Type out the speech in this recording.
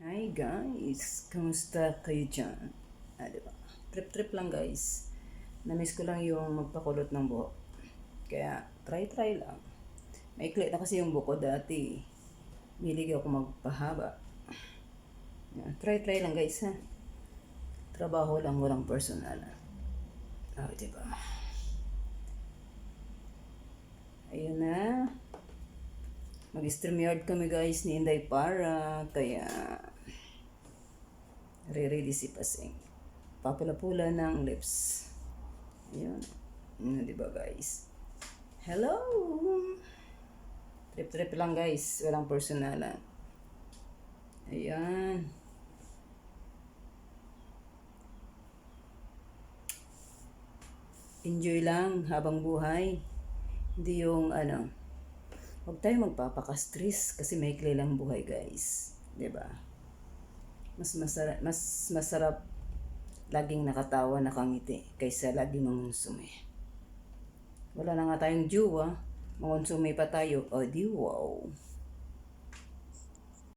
Hi guys, kamusta kayo dyan? Diba? Trip-trip lang guys. Namiss ko lang yung magpakulot ng buhok. Kaya try lang. Maikli na kasi yung buhok ko dati. Milig ako magpahaba. Try lang guys ha. Trabaho lang, walang personal. Diba? Ayun na. Mag-StreamYard kami guys ni Inday para. Kaya re-ready si Pasing. Papula-pula ng lips. Ayun. Diba guys? Hello! Trip-trip lang guys. Walang personalan. Ayan. Enjoy lang habang buhay. Hindi yung huwag tayo magpapaka-stress kasi maikli lang buhay guys. Diba? Mas masarap laging nakatawa, nakangiti kaysa laging mangonsumi. Wala na nga tayong jowa, mangonsumi pa tayo. O di wow.